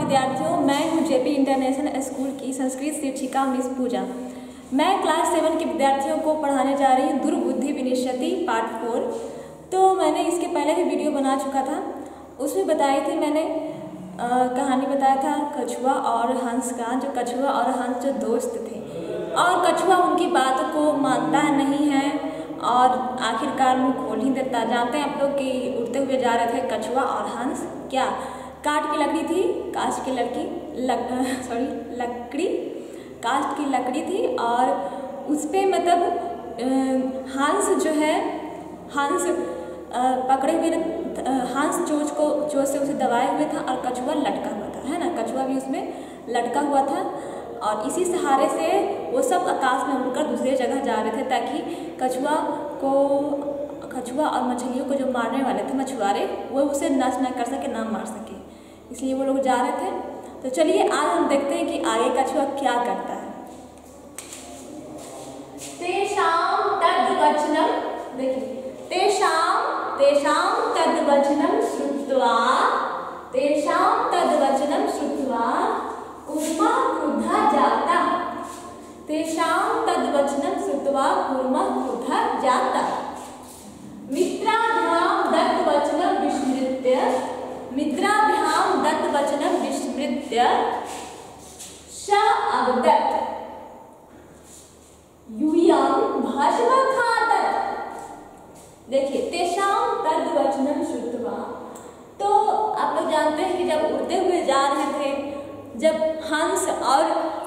विद्यार्थियों, मैं हूँ जेपी इंटरनेशनल स्कूल की संस्कृत शिक्षिका मिस पूजा। मैं क्लास 7 के विद्यार्थियों को पढ़ाने जा रही हूँ दुर्बुद्धि विनिष्यति पार्ट 4। तो मैंने इसके पहले भी वीडियो बना चुका था, उसमें बताई थी मैंने कहानी बताया था कछुआ और हंस का। जो कछुआ और हंस जो दोस्त थे और कछुआ उनकी बात को मानता नहीं है और आखिरकार मुँह खोल ही देता। जानते हैं आप लोग कि उड़ते हुए जा रहे थे कछुआ और हंस, क्या काठ की लकड़ी थी, काष्ठ की काष्ठ की लकड़ी थी और उस पर मतलब हंस जो है, हंस पकड़े हुए, हंस चोंच से उसे दबाए हुए था और कछुआ लटका हुआ था, है ना। कछुआ भी उसमें लटका हुआ था और इसी सहारे से वो सब आकाश में उड़कर दूसरे जगह जा रहे थे ताकि कछुआ और मछलियों को जो मारने वाले थे मछुआरे, वो उसे नष्ट न कर सके, ना मार सके, इसलिए वो लोग जा रहे थे। तो चलिए आज हम देखते हैं कि आगे कछुआ क्या करता है। तेषां तद्वचनं, देखिए तेषां तद्वचनं श्रुत्वा कूर्मः क्रुद्धः जाता। तेषां तद्वचनं श्रुत्वा कूर्मः क्रुद्धः जाता। मित्राभ्यां दत्तवचनं विस्मृत्य स अवदत् यूयं भस्मखादत्। देखिए तेषां तद्वचनं श्रुत्वा, तो आप लोग जानते हैं कि जब उड़ते हुए जा रहे थे, जब हंस और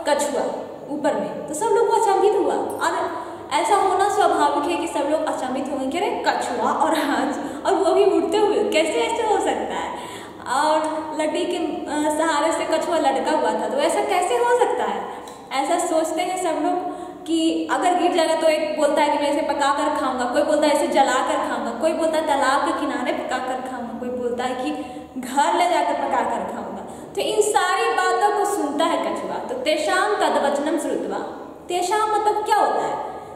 कछुआ ऊपर में, तो सब लोग को अचंभित हुआ और ऐसा होना स्वाभाविक है कि सब लोग अचंभित होंगे कि अरे कछुआ और हंस और वो भी उड़ते हुए, कैसे ऐसे हो सकता है। और लकड़ी के सहारे से कछुआ लटका हुआ था, तो ऐसा कैसे हो सकता है। ऐसा सोचते हैं सब लोग कि अगर गिर जाएगा तो एक बोलता है कि मैं इसे पका कर खाऊंगा, कोई बोलता है इसे जला कर खाऊंगा, कोई बोलता है तालाब के किनारे पका कर खाऊंगा, कोई बोलता है कि घर ले जाकर पका कर खाऊंगा। तो इन सारी बातों को सुनता है कछुआ। तो तेषां तद्वचनं श्रुत्वा, तेषां मतलब क्या होता है,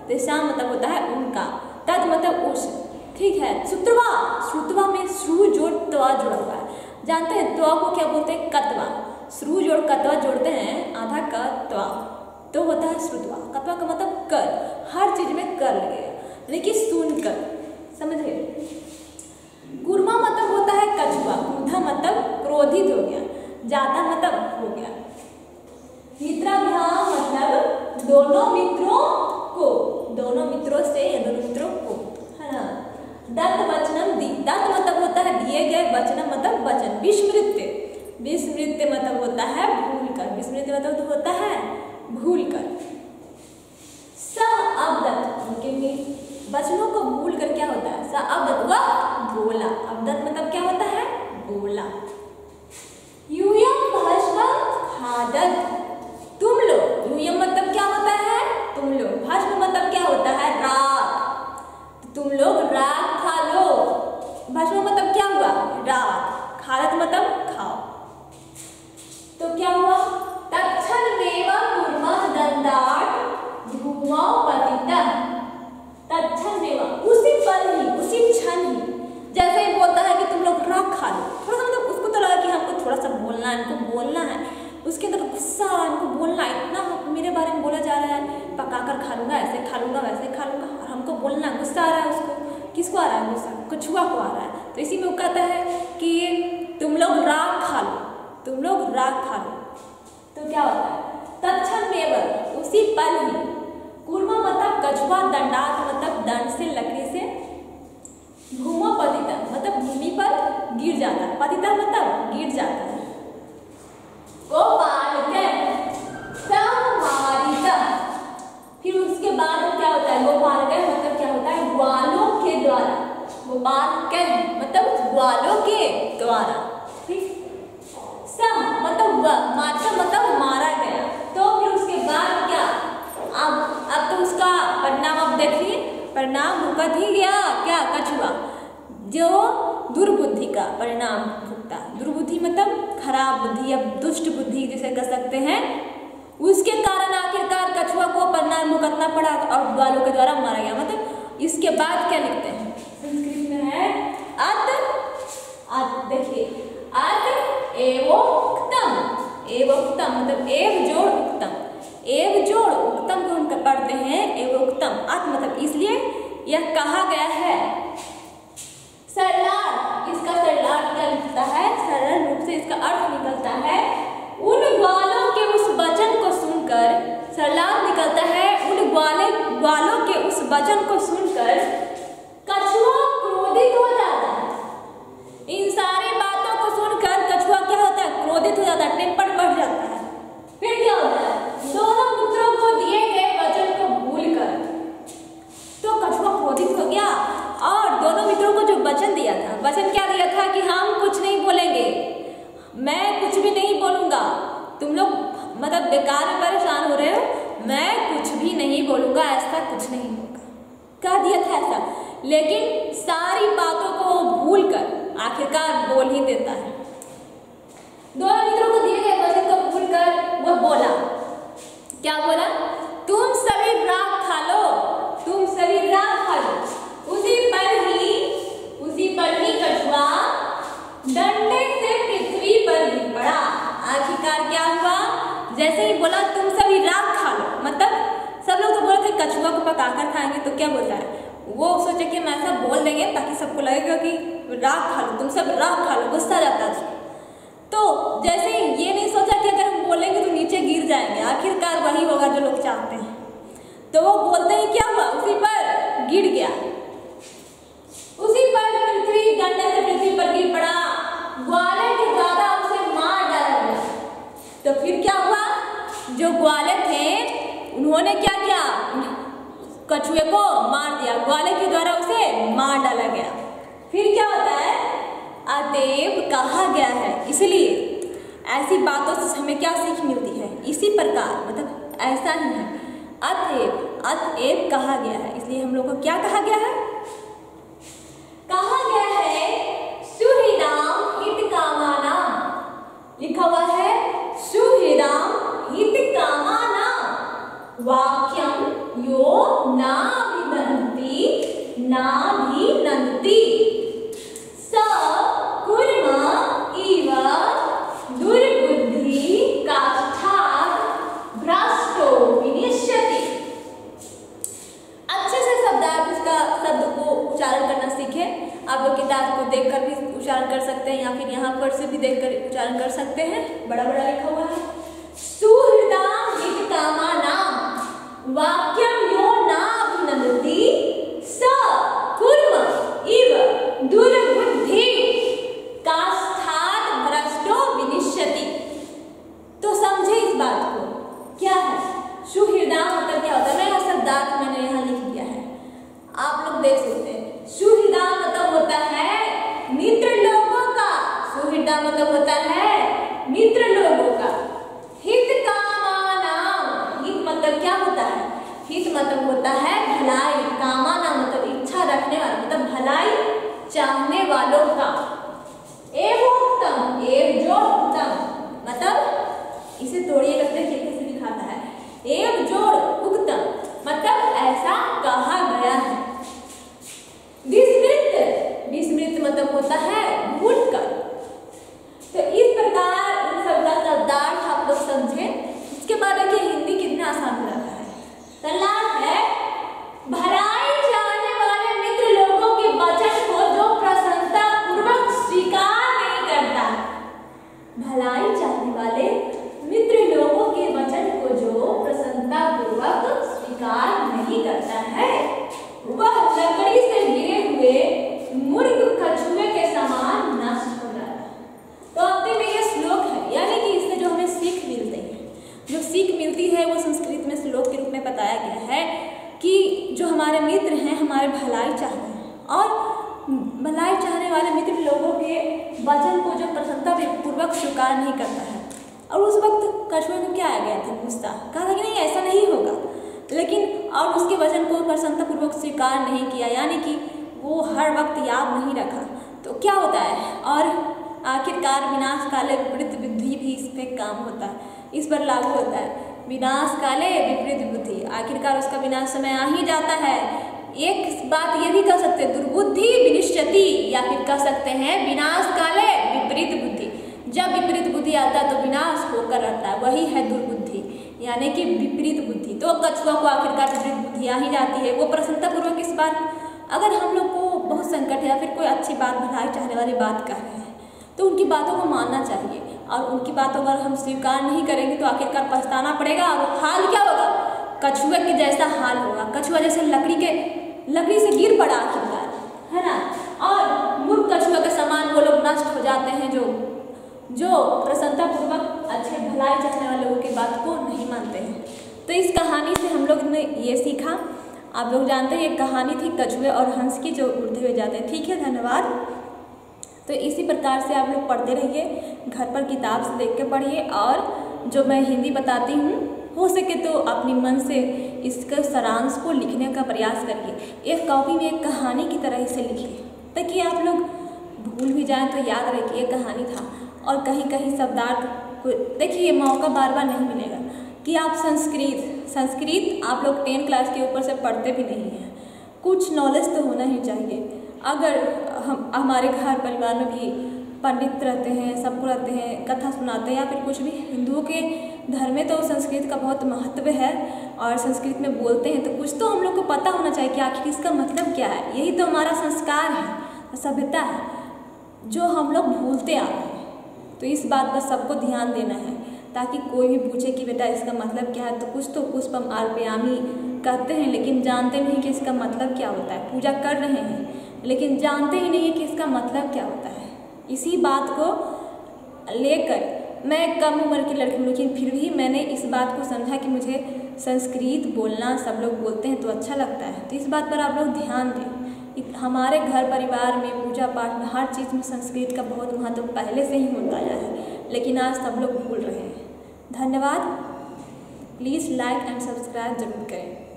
तेषां मतलब होता है उनका, तद मतलब उस, ठीक है। श्रुत्वा में श्रु जोड़ त्वा जुड़ा हुआ है। जानते हैं त्वा को क्या बोलते हैं, कत्वा। श्रु जोड़ कत्वा जोड़ते हैं, आधा क त्वा, तो होता है श्रुत्वा। कत्वा का मतलब कर, हर चीज में कर लगेगा, लेकिन सुनकर, समझ गए। कूर्मा मतलब होता है कछुआ, क्रुद्ध मतलब क्रोधित हो गया, जाता मतलब हो गया। मित्राभ्याम मतलब दोनों मित्रों को, दोनों मित्रों से या दोनों मित्रों को, है ना। दत्तवचनं, दत्त मतलब होता है दिए गए, वचन मतलब वचन। विस्मृत्य मतलब होता है भूल कर, विस्मृत्य मतलब होता है भूल कर। स अवदत्, क्योंकि वचनों को भूल कर क्या होता है, स अवदत् वह बोला। अवदत् मतलब क्या होता है, बोला। यूयं भस्मखादत्, तुम लोग, यूयं मतलब क्या होता है, तुम लोग। भस्म मतलब क्या होता है, राख, तुम लोग राख खा लो। भस्म मतलब क्या हुआ, राख, खादत मतलब खाओ। तो क्या हुआ, तत्क्षणमेव कूर्मः दंडात् धूमौ पतितः। तत्क्षणमेव, उसी पल ही, उसी क्षण ही, जैसे ही बोलता है कि तुम लोग राख खा लो, थोड़ा सा मतलब उसको तो लगा कि हमको थोड़ा सा बोलना है, इनको बोलना है, उसके अंदर गुस्सा आ रहा है, इनको बोलना है, इतना मेरे बारे में बोला जा रहा है, पका कर खा लूंगा, ऐसे खा लूंगा, वैसे खा लूंगा, और हमको बोलना, गुस्सा आ रहा है उसको। किसको आ रहा है गुस्सा, कछुआ को आ रहा है। तो इसी में वो कहता है कि तुम लोग राख खा लो, तुम लोग राख खा लो। तो क्या होता है, तत्क्षणमेव, उसी पल ही, कूर्मा मतलब कछुआ, दंडात मतलब दंड से, लकड़ी से, धूमौ पतितः मतलब भूमि पर गिर जाता है, पतितः मतलब गिर जाता है। फिर उसके बाद क्या होता है, गोपालकः मतलब क्या होता है, ग्वालों के द्वारा। गोपालकः मतलब ग्वालों के द्वारा, ठीक। सम मतलब वह, माता मतलब मारा गया। तो फिर उसके बाद क्या, अब तो उसका परिणाम आप देखिए, परिणाम भुगत ही गया क्या, कछुआ, जो दुर्बुद्धि का परिणाम भुगता। दुर्बुद्धि मतलब खराब बुद्धि या दुष्ट बुद्धि जिसे कह सकते हैं, उसके कारण आखिरकार कछुआ को परिणाम भुगतना पड़ा और ग्वालों के द्वारा मारा गया। मतलब इसके बाद क्या लिखते हैं, संस्कृत में है देखिए अत एवोक्तम, उक्तम मतलब एव जोड़ उक्तम, एव जोड़ उक्तम को हम पढ़ते हैं एव उक्तम। अत मतलब इसलिए यह कहा गया है। सरलार्थ, इसका सरलार्थ क्या निकलता है, सरल रूप से इसका अर्थ निकलता है उन ग्वालों के उस वचन को सुनकर, सरलार्थ निकलता है उन ग्वालों के उस वचन को सुनकर कछुआ क्रोधित हो जाता है। इन सारी बातों को सुनकर कछुआ क्या होता है, क्रोधित हो जाता है, टेम्पर बढ़ जाता है। फिर क्या होता है, दोनों मित्रों को दिए गए वचन को भूलकर, तो कछुआ क्रोधित हो गया और दोनों मित्रों को जो वचन दिया था, वचन क्या दिया था कि हम कुछ नहीं बोलेंगे, मैं कुछ भी नहीं बोलूंगा, तुम लोग मतलब बेकार में परेशान हो रहे हो, मैं कुछ भी नहीं बोलूंगा, ऐसा कुछ नहीं होगा, कह दिया था ऐसा। लेकिन सारी बातों को भूलकर आखिरकार बोल ही देता है। दोनों मित्रों को दिए गए वचन को भूलकर वह बोला, क्या बोला, तुम सभी राख खा लो, तुम सभी राख खा लो। उसी पर ही कछुआ डंडे से पृथ्वी पर गिर पड़ा। आखिरकार क्या हुआ, जैसे ही बोला तुम सभी राख खा लो, मतलब सब लोग तो बोले थे कछुआ को पकाकर खाएंगे, तो क्या बोलता है, वो सोचे कि हम ऐसा बोल देंगे ताकि सबको लगेगा कि राख खा लो, तुम सब राख खा लो, गुस्सा जाता है। तो जैसे ही ये नहीं सोचा कि अगर हम बोलेंगे तो नीचे गिर जाएंगे, आखिरकार वही होगा जो लोग चाहते हैं। तो वो बोलते ही क्या हुआ, उसी पर गिर गया, उसी पर पृथ्वी डंडे से पृथ्वी पर गिर पड़ा, ग्वाले के द्वारा उसे मार डाला गया। तो फिर क्या हुआ, जो ग्वाले थे उन्होंने क्या किया, कछुए को मार दिया, ग्वाले के द्वारा उसे मार डाला गया। फिर क्या होता है, अतएव कहा गया है। इसलिए ऐसी बातों से हमें क्या सीख मिलती है, इसी प्रकार मतलब ऐसा ही है, अतएव कहा गया है। इसलिए हम लोग को क्या कहा गया है, कहा गया है सुहृदाम हित कामाना, लिखा हुआ है सुहृदाम हित कामाना वाक्यम यो नाभिनंदति स कुर्म इव दुर्बुद्धि काष्ठात् भ्रष्टो विनिश्यति। अच्छे से शब्द को उच्चारण करना सीखें। आप लोग किताब को देखकर भी उच्चारण कर सकते हैं या फिर यहाँ पर से भी देखकर उच्चारण कर सकते हैं। बड़ा बड़ा लिखा हुआ है सुहृदाम हित कामानां वाक्यम यो नाभिनंदति स कुर्म इव दुर्बुद्धि काष्ठात् भ्रष्टो विनिश्यति। तो समझे इस बात को, क्या है सुहृदाम मतलब क्या होता है, मैं शब्दार्थ मैंने यहाँ लिख दिया है, आप लोग देख सकते हैं। सुहृदाम मतलब होता है मित्र लोगों का, सुहृदाम मतलब होता है मित्र लोगों का। हित कामानां, हित मतलब क्या होता है, हित मतलब होता है भलाई, कामाना मतलब इच्छा रखने वाला, मतलब भलाई चाहने वालों का। एवोक्तम, एव जोड़ उत्तम मतलब इसे तोड़िए करते कैसे दिखाता है, एव जोड़ उक्तम मतलब ऐसा कहा गया है। विस्मृत, विस्मृत मतलब होता है भूल कर। तो इस प्रकार इन सब का शब्दार्थ आप लोग समझे। इसके बाद देखिए हिंदी कितना आसान लगा है। सरलार्थ है भलाई चाहने वाले मित्र लोगों के वचन को जो प्रसन्नता पूर्वक स्वीकार नहीं करता। भलाई चाहने वाले मित्र लोगों के वचन को जो प्रसन्नता पूर्वक स्वीकार नहीं करता है, वह लकड़ी से गिरे हुए मूर्ख कछुए के समान नष्ट हो जाता है। तो अंतिम में ये श्लोक है, यानी कि इससे जो हमें सीख मिलती है, जो सीख मिलती है वो संस्कृत में श्लोक के रूप में बताया गया है कि जो हमारे मित्र हैं हमारे भलाई चाहते हैं, और भलाई चाहने वाले मित्र लोगों के वचन को जो प्रसन्नता पूर्वक स्वीकार नहीं करता है। और उस वक्त कछुए को क्या आ गया था, गुस्सा, कहा था कि नहीं ऐसा नहीं होगा, लेकिन और उसके वचन को प्रसन्नता पूर्वक स्वीकार नहीं किया, यानी कि वो हर वक्त याद नहीं रखा। तो क्या होता है, और आखिरकार विनाश काले विपरीत बुद्धि भी इस पर काम होता है, इस पर लागू होता है। विनाश काले विपरीत बुद्धि, आखिरकार उसका विनाश समय आ ही जाता है। एक बात ये भी कह सकते हैं दुर्बुद्धि विनिश्यति, या फिर कह सकते हैं विनाश काले विपरीत बुद्धि। जब विपरीत बुद्धि आता है तो विनाश होकर रहता है, वही है दुर्बुद्धि, यानी कि विपरीत बुद्धि। तो कछुआ को आखिरकार विपरीत बुद्धि आ ही जाती है। वो प्रसन्नतापूर्वक इस बार, अगर हम लोग को बहुत संकट है या फिर कोई अच्छी बात, भलाई चाहने वाली बात कह रहे हैं तो उनकी बातों को मानना चाहिए, और उनकी बातों को अगर हम स्वीकार नहीं करेंगे तो आखिरकार पछताना पड़ेगा। और हाल क्या होगा? कछुए के जैसा हाल होगा। कछुआ जैसे लकड़ी से गिर पड़ा आखिरकार, है ना। और मूर्ख कछुआ के समान वो लोग नष्ट हो जाते हैं जो प्रसन्नतापूर्वक अच्छे भलाई चाहने वाले लोगों की बात को नहीं मानते हैं। तो इस कहानी से हम लोग ने ये सीखा। आप लोग जानते हैं ये कहानी थी कछुए और हंस की जो उड़ते हुए जाते हैं। ठीक है, धन्यवाद। तो इसी प्रकार से आप लोग पढ़ते रहिए, घर पर किताब से देख के पढ़िए, और जो मैं हिंदी बताती हूँ हो सके तो अपनी मन से इसका सारांश को लिखने का प्रयास करिए। एक कॉपी में एक कहानी की तरह इसे लिखिए ताकि आप लोग भूल भी जाएं तो याद रहे कि ये कहानी था। और कहीं कहीं शब्दार्थ को देखिए, ये मौका बार बार नहीं मिलेगा कि आप संस्कृत आप लोग 10 क्लास के ऊपर से पढ़ते भी नहीं हैं। कुछ नॉलेज तो होना ही चाहिए। अगर हमारे घर परिवार में भी पंडित रहते हैं, सबको रहते हैं, कथा सुनाते हैं या फिर कुछ भी, हिंदुओं के धर्म में तो संस्कृत का बहुत महत्व है और संस्कृत में बोलते हैं, तो कुछ तो हम लोग को पता होना चाहिए कि आखिर इसका मतलब क्या है। यही तो हमारा संस्कार है, सभ्यता है, जो हम लोग भूलते आ रहे हैं। तो इस बात पर सबको ध्यान देना है ताकि कोई भी पूछे कि बेटा इसका मतलब क्या है, तो कुछ तो पुष्पम अर्पयामि कहते हैं लेकिन जानते नहीं कि इसका मतलब क्या होता है। पूजा कर रहे हैं लेकिन जानते ही नहीं है कि इसका मतलब क्या होता है। इसी बात को लेकर मैं कम उम्र की लड़की हूँ, लेकिन फिर भी मैंने इस बात को समझा कि मुझे संस्कृत बोलना, सब लोग बोलते हैं तो अच्छा लगता है। तो इस बात पर आप लोग ध्यान दें। हमारे घर परिवार में, पूजा पाठ में, हर चीज़ में संस्कृत का बहुत महत्व पहले से ही होता आया है, लेकिन आज सब लोग भूल रहे हैं। धन्यवाद। प्लीज़ लाइक एंड सब्सक्राइब जरूर करें।